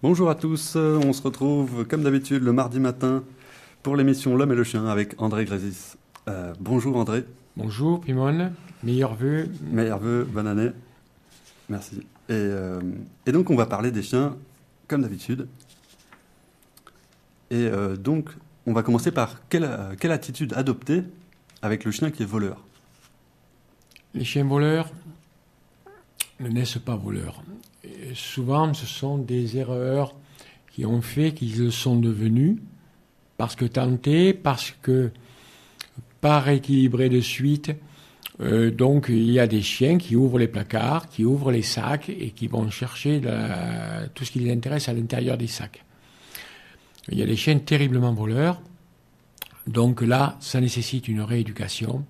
Bonjour à tous, on se retrouve comme d'habitude le mardi matin pour l'émission L'Homme et le Chien avec André Grésis. Bonjour André. Bonjour Pimon, meilleurs vœux. Meilleurs vœux, bonne année. Merci. Et donc on va parler des chiens comme d'habitude. Donc on va commencer par quelle attitude adopter avec le chien qui est voleur. Les chiens voleurs ne naissent pas voleurs. Et souvent, ce sont des erreurs qui ont fait qu'ils le sont devenus parce que tentés, parce que pas rééquilibrés de suite. Donc, il y a des chiens qui ouvrent les placards, qui ouvrent les sacs et qui vont chercher tout ce qui les intéresse à l'intérieur des sacs. Il y a des chiens terriblement voleurs. Donc là, ça nécessite une rééducation.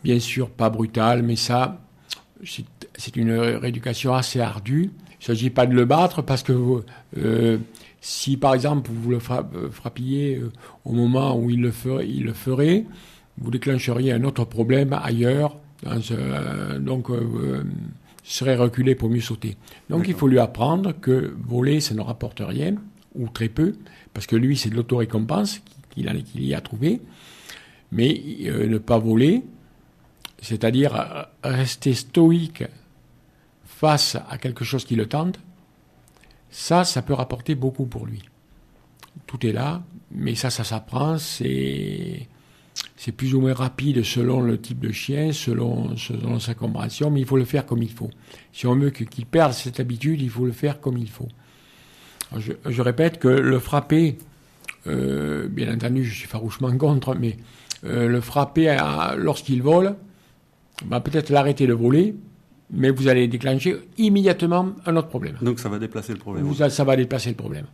Bien sûr, pas brutale, mais ça, c'est une rééducation assez ardue. Il ne s'agit pas de le battre parce que si, par exemple, vous le frappiez au moment où il le ferait, vous déclencheriez un autre problème ailleurs. Donc, serait reculé pour mieux sauter. Donc, D'accord. Il faut lui apprendre que voler, ça ne rapporte rien, ou très peu, parce que lui, c'est de l'autorécompense qu'il y a trouvé. Mais ne pas voler, c'est-à-dire rester stoïque face à quelque chose qui le tente, ça peut rapporter beaucoup pour lui. Tout est là, mais ça s'apprend, c'est plus ou moins rapide selon le type de chien, selon sa compréhension, mais il faut le faire comme il faut. Si on veut qu'il perde cette habitude, il faut le faire comme il faut. Alors je répète que le frapper, bien entendu, je suis farouchement contre, mais le frapper lorsqu'il vole, va peut-être l'arrêter de voler, mais vous allez déclencher immédiatement un autre problème. Donc ça va déplacer le problème. Ça va déplacer le problème.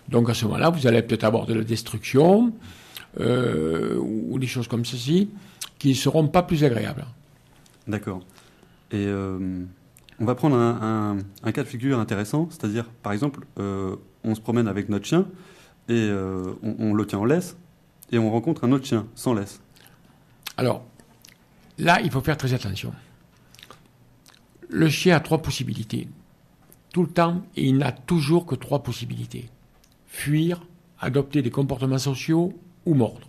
Donc à ce moment-là, vous allez peut-être avoir de la destruction ou des choses comme ceci qui ne seront pas plus agréables. D'accord. Et on va prendre un cas de figure intéressant, c'est-à-dire, par exemple, on se promène avec notre chien et on le tient en laisse et on rencontre un autre chien sans laisse. Alors, là, il faut faire très attention. Le chien a 3 possibilités. Tout le temps, et il n'a toujours que 3 possibilités. Fuir, adopter des comportements sociaux ou mordre.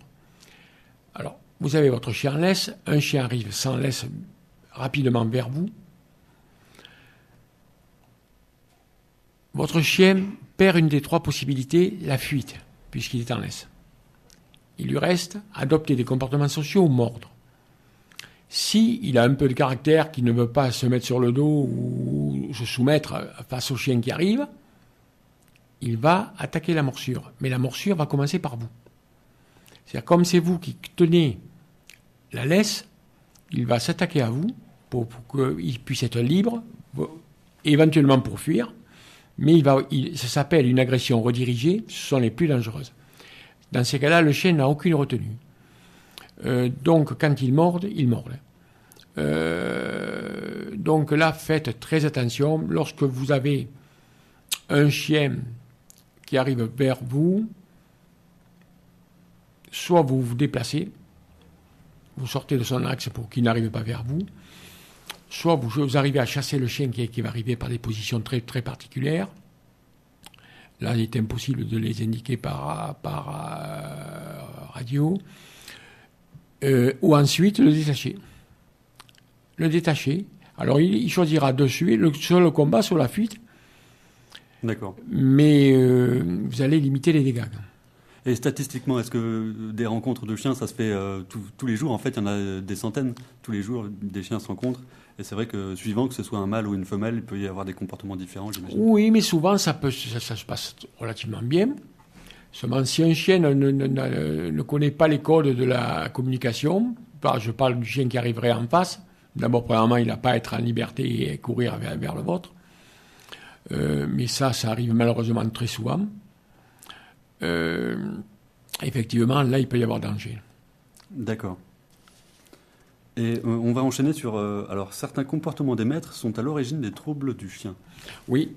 Alors, vous avez votre chien en laisse, un chien arrive sans laisse rapidement vers vous. Votre chien perd une des 3 possibilités, la fuite, puisqu'il est en laisse. Il lui reste adopter des comportements sociaux ou mordre. S'il a un peu de caractère, qu'il ne veut pas se mettre sur le dos ou se soumettre face au chien qui arrive, il va attaquer la morsure. Mais la morsure va commencer par vous. C'est-à-dire, comme c'est vous qui tenez la laisse, il va s'attaquer à vous pour qu'il puisse être libre, éventuellement pour fuir, mais ça s'appelle une agression redirigée, ce sont les plus dangereuses. Dans ces cas-là, le chien n'a aucune retenue. Donc, quand il mord, il mord. Donc là, faites très attention. Lorsque vous avez un chien qui arrive vers vous, soit vous vous déplacez, vous sortez de son axe pour qu'il n'arrive pas vers vous, soit vous arrivez à chasser le chien qui va arriver par des positions très, très particulières. Là, il est impossible de les indiquer par radio. Ou ensuite le détacher. Le détacher. Alors il choisira dessus sur le combat, sur la fuite. D'accord. Mais vous allez limiter les dégâts. Et statistiquement, est-ce que des rencontres de chiens, ça se fait tous les jours? En fait, il y en a des centaines. Tous les jours, des chiens se rencontrent. Et c'est vrai que suivant que ce soit un mâle ou une femelle, il peut y avoir des comportements différents, j'imagine. Oui, mais souvent, ça se passe relativement bien. Seulement, si un chien ne connaît pas les codes de la communication, je parle du chien qui arriverait en face, d'abord, premièrement, il n'a pas à être en liberté et courir vers le vôtre. Mais ça arrive malheureusement très souvent. Effectivement, là, il peut y avoir danger. D'accord. Et on va enchaîner sur... alors, certains comportements des maîtres sont à l'origine des troubles du chien. Oui.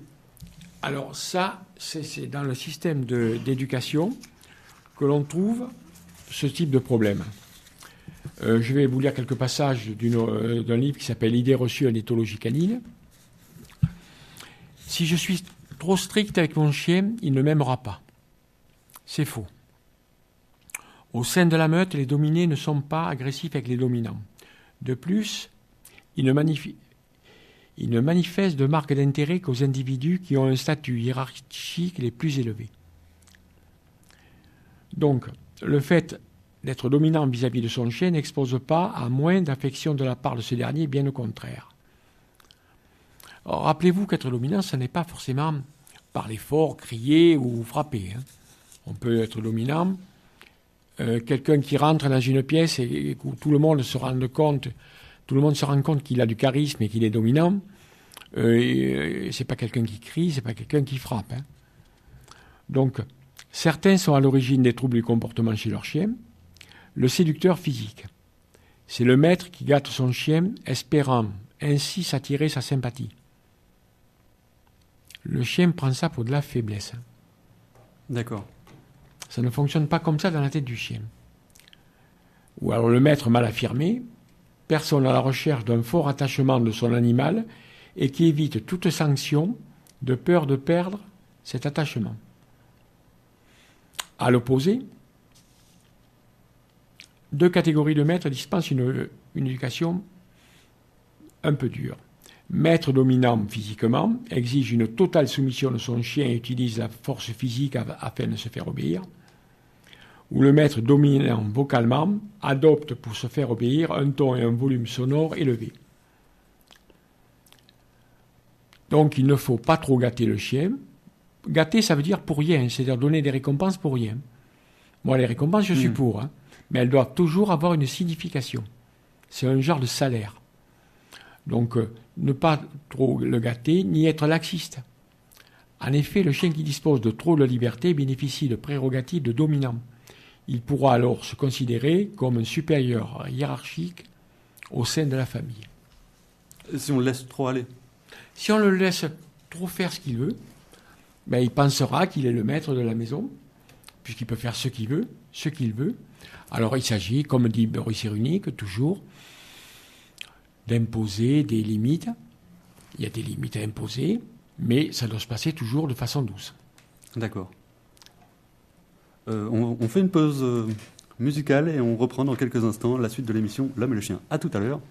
Alors ça, c'est dans le système d'éducation que l'on trouve ce type de problème. Je vais vous lire quelques passages d'un livre qui s'appelle « Idées reçues en éthologie canine ». Si je suis trop strict avec mon chien, il ne m'aimera pas. C'est faux. Au sein de la meute, les dominés ne sont pas agressifs avec les dominants. De plus, ils ne manifestent de marque d'intérêt qu'aux individus qui ont un statut hiérarchique les plus élevés. Donc, le fait d'être dominant vis-à-vis de son chien n'expose pas à moins d'affection de la part de ce dernier, bien au contraire. Alors, rappelez-vous qu'être dominant, ce n'est pas forcément parler fort, crier ou frapper. On peut être dominant. Quelqu'un qui rentre dans une pièce et où tout le monde se rend compte qu'il a du charisme et qu'il est dominant, c'est pas quelqu'un qui crie, c'est pas quelqu'un qui frappe. Donc, certains sont à l'origine des troubles du comportement chez leur chien. Le séducteur physique, c'est le maître qui gâte son chien, espérant ainsi s'attirer sa sympathie. Le chien prend ça pour de la faiblesse. D'accord. Ça ne fonctionne pas comme ça dans la tête du chien. Ou alors le maître mal affirmé, personne à la recherche d'un fort attachement de son animal et qui évite toute sanction de peur de perdre cet attachement. À l'opposé, deux catégories de maîtres dispensent une éducation un peu dure. Maître dominant physiquement exige une totale soumission de son chien et utilise la force physique afin de se faire obéir. Ou le maître dominant vocalement adopte pour se faire obéir un ton et un volume sonore élevés. Donc il ne faut pas trop gâter le chien. Gâter, ça veut dire pour rien, c'est-à-dire donner des récompenses pour rien. Moi, les récompenses, je suis pour, mais elles doivent toujours avoir une signification. C'est un genre de salaire. Donc, ne pas trop le gâter, ni être laxiste. En effet, le chien qui dispose de trop de liberté bénéficie de prérogatives de dominant. Il pourra alors se considérer comme un supérieur hiérarchique au sein de la famille. Si on le laisse trop aller. Si on le laisse trop faire ce qu'il veut, ben il pensera qu'il est le maître de la maison, puisqu'il peut faire ce qu'il veut. Alors il s'agit, comme dit Boris Cyrulnik, toujours, d'imposer des limites. Il y a des limites à imposer, mais ça doit se passer toujours de façon douce. D'accord. On fait une pause musicale et on reprend dans quelques instants la suite de l'émission L'Homme et le Chien. À tout à l'heure.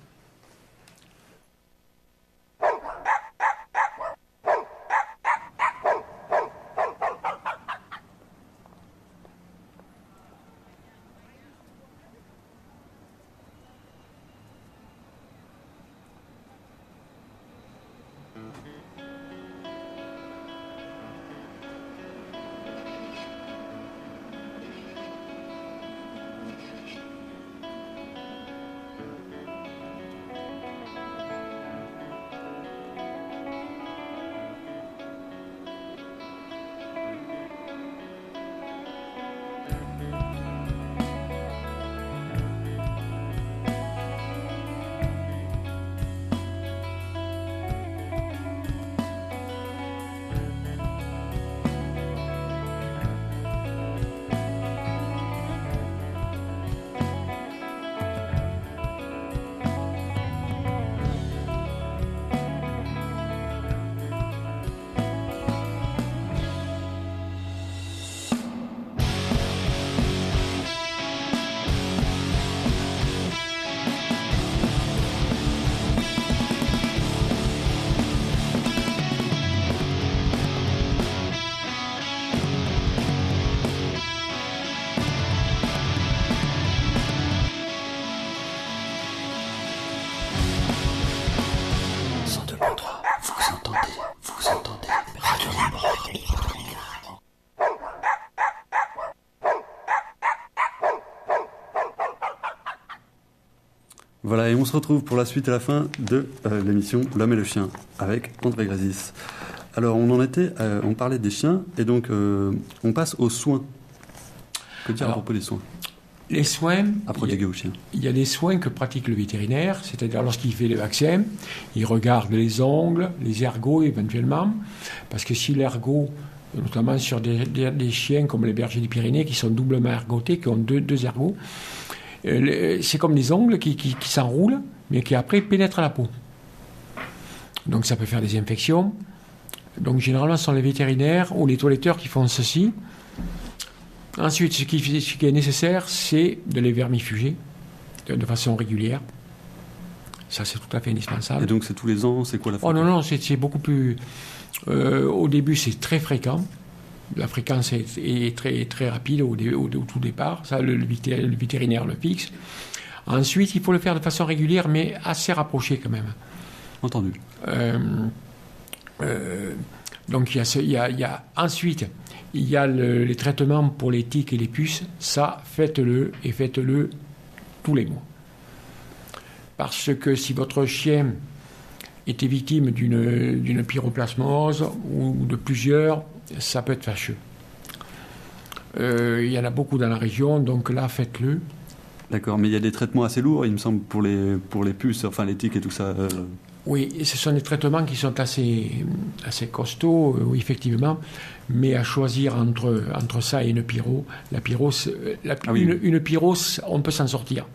Voilà, et on se retrouve pour la suite et la fin de l'émission L'Homme et le Chien, avec André Grésis. Alors, on parlait des chiens, et donc on passe aux soins. Que dire à propos des soins? Les soins... À prodiguer aux chiens. Il y a des soins que pratique le vétérinaire, c'est-à-dire lorsqu'il fait les vaccins, il regarde les ongles, les ergots éventuellement, parce que si l'ergot, notamment sur des chiens comme les bergers des Pyrénées, qui sont doublement ergotés, qui ont deux ergots, c'est comme des ongles qui s'enroulent, mais qui après pénètrent la peau. Donc ça peut faire des infections. Donc généralement, ce sont les vétérinaires ou les toiletteurs qui font ceci. Ensuite, ce qui est nécessaire, c'est de les vermifuger de façon régulière. Ça, c'est tout à fait indispensable. Et donc, c'est tous les ans, c'est quoi la Oh fréquence? non, c'est beaucoup plus... au début, c'est très fréquent. La fréquence est très, très rapide au tout départ. Ça, le vétérinaire le fixe. Ensuite, il faut le faire de façon régulière, mais assez rapprochée quand même. Entendu. Donc, ensuite, il y a les traitements pour les tiques et les puces. Ça, faites-le tous les mois. Parce que si votre chien était victime d'une pyroplasmose ou de plusieurs, ça peut être fâcheux. Il y en a beaucoup dans la région, donc là, faites-le. D'accord, mais il y a des traitements assez lourds, il me semble, pour les puces, enfin les tiques et tout ça. Oui, ce sont des traitements qui sont assez costauds, oui, effectivement, mais à choisir entre ça et une pyro, une pyro, on peut s'en sortir.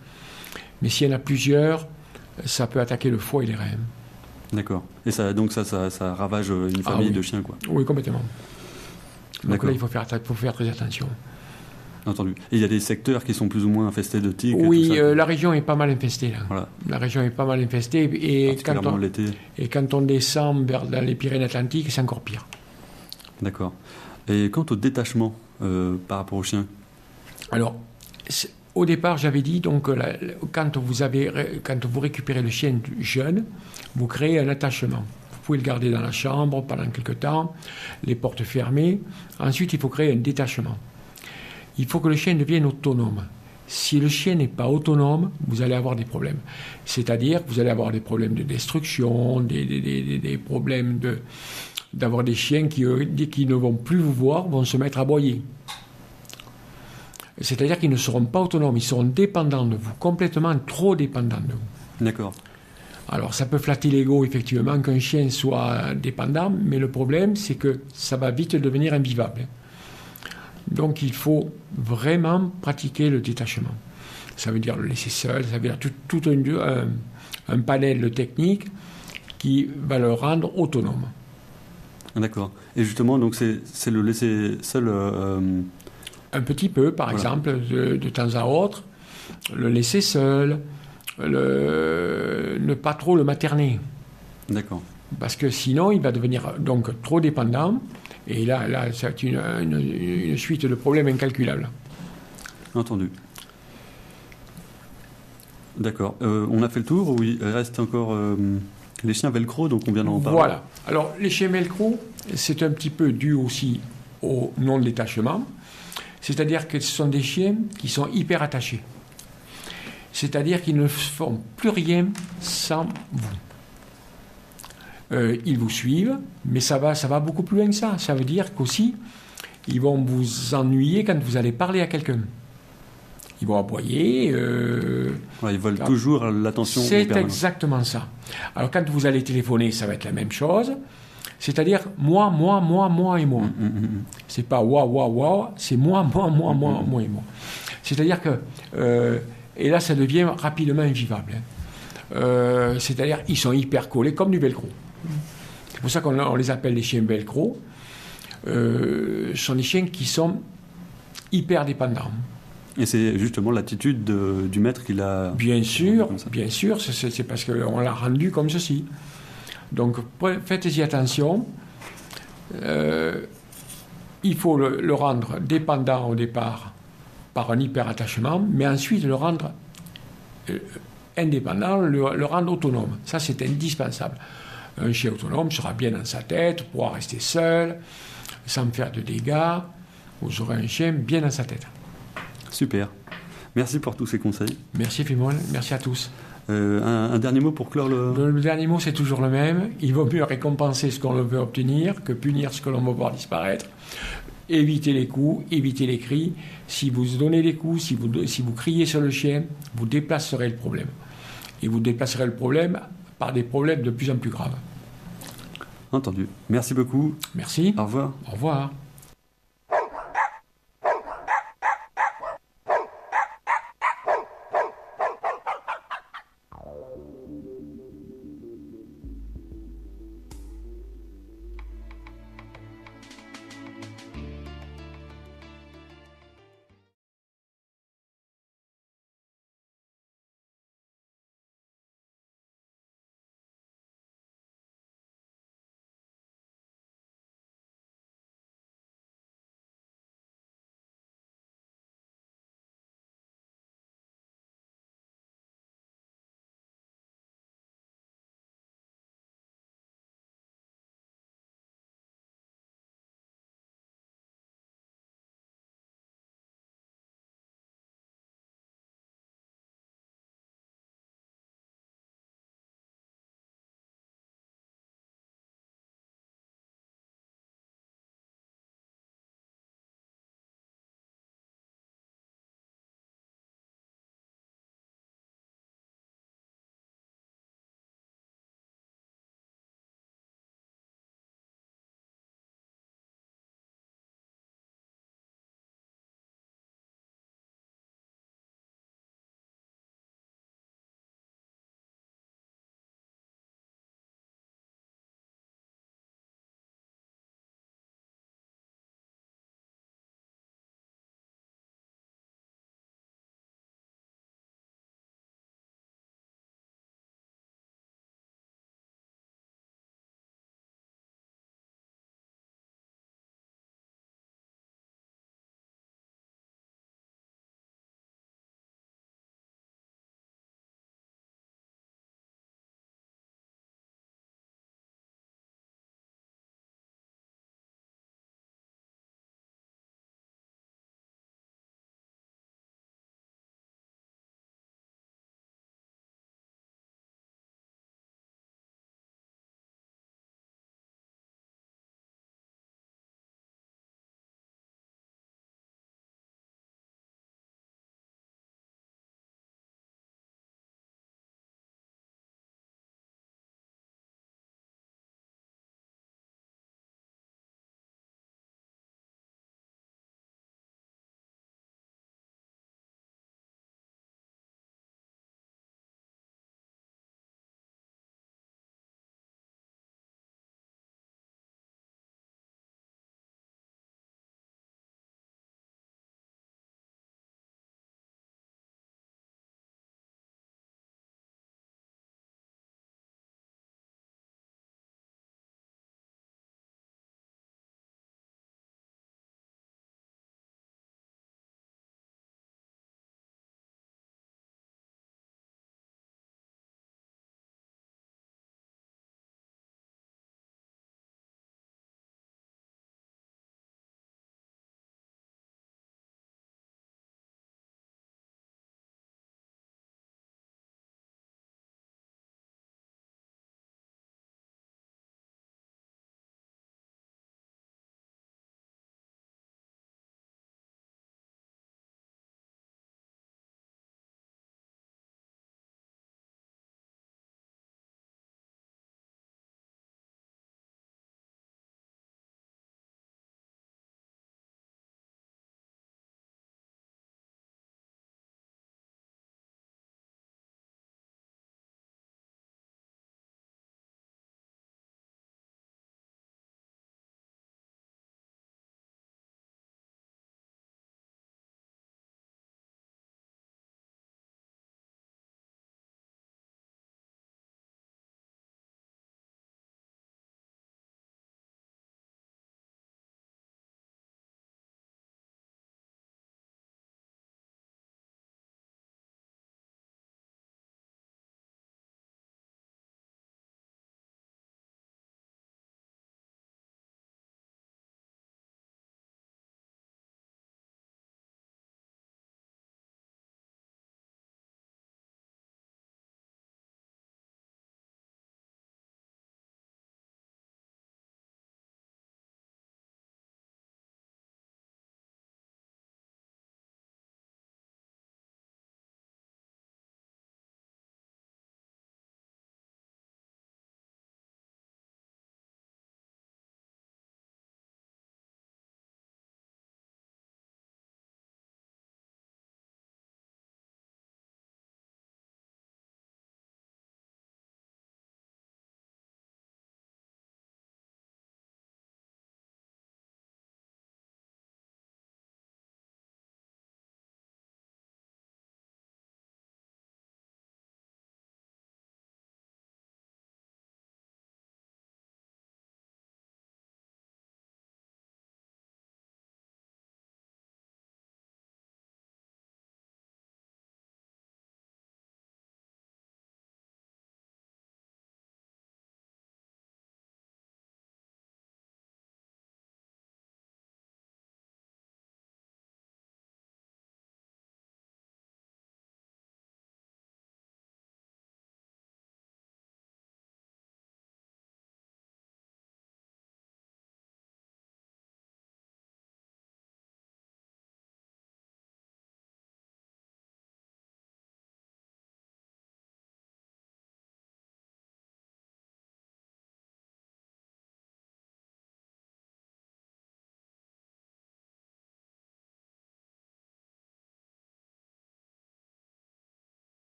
Mais s'il y en a plusieurs, ça peut attaquer le foie et les reins. D'accord. Et ça ravage une famille de chiens, quoi. Oui, complètement. Donc D'accord. là, il faut faire très attention. Entendu. Et il y a des secteurs qui sont plus ou moins infestés de tiques. Oui, et tout ça. la région est pas mal infestée, là. Voilà. La région est pas mal infestée. Et Particulièrement l'été. quand on descend dans les Pyrénées-Atlantiques, c'est encore pire. D'accord. Et quant au détachement par rapport aux chiens? Alors, au départ, j'avais dit, donc, quand vous récupérez le chien jeune, vous créez un attachement. Vous pouvez le garder dans la chambre pendant quelque temps, les portes fermées. Ensuite, il faut créer un détachement. Il faut que le chien devienne autonome. Si le chien n'est pas autonome, vous allez avoir des problèmes. C'est-à-dire que vous allez avoir des problèmes de destruction, des problèmes d'avoir des chiens qui, dès qu'ils ne vont plus vous voir, vont se mettre à aboyer. C'est-à-dire qu'ils ne seront pas autonomes, ils seront dépendants de vous, complètement trop dépendants de vous. D'accord. Alors ça peut flatter l'ego, effectivement, qu'un chien soit dépendant, mais le problème, c'est que ça va vite devenir invivable. Donc il faut vraiment pratiquer le détachement. Ça veut dire le laisser seul, ça veut dire tout un panel de techniques qui va le rendre autonome. D'accord. Et justement, donc c'est le laisser seul. Un petit peu, par exemple, de temps à autre, le laisser seul, ne pas trop le materner. D'accord. Parce que sinon, il va devenir donc trop dépendant. Et là c'est une suite de problèmes incalculables. Entendu. D'accord. On a fait le tour ou il reste encore les chiens velcro, donc on vient d'en parler. Voilà. Alors, les chiens velcro, c'est un petit peu dû aussi au non-détachement. C'est-à-dire que ce sont des chiens qui sont hyper attachés. C'est-à-dire qu'ils ne font plus rien sans vous. Ils vous suivent, mais ça va beaucoup plus loin que ça. Ça veut dire qu'aussi, ils vont vous ennuyer quand vous allez parler à quelqu'un. Ils vont aboyer. Ils veulent toujours l'attention. C'est exactement ça. Alors quand vous allez téléphoner, ça va être la même chose. C'est-à-dire moi et moi. C'est pas wa, c'est moi et moi. C'est-à-dire que... et là, ça devient rapidement invivable. C'est-à-dire ils sont hyper collés, comme du velcro. C'est pour ça qu'on les appelle les chiens velcro. Ce sont des chiens qui sont hyper dépendants. Et c'est justement l'attitude du maître qui l'a... Bien sûr, c'est parce qu'on l'a rendu comme ceci. Donc faites-y attention. Il faut le rendre dépendant au départ par un hyper-attachement, mais ensuite le rendre indépendant, le rendre autonome. Ça, c'est indispensable. Un chien autonome sera bien dans sa tête, pourra rester seul, sans faire de dégâts. Vous aurez un chien bien dans sa tête. Super. Merci pour tous ces conseils. Merci Fimol, merci à tous. Un dernier mot pour clore le... Le dernier mot, c'est toujours le même. Il vaut mieux récompenser ce qu'on veut obtenir que punir ce que l'on veut voir disparaître. Évitez les coups, évitez les cris. Si vous donnez des coups, si vous criez sur le chien, vous déplacerez le problème. Et vous déplacerez le problème par des problèmes de plus en plus graves. Entendu. Merci beaucoup. Merci. Au revoir. Au revoir.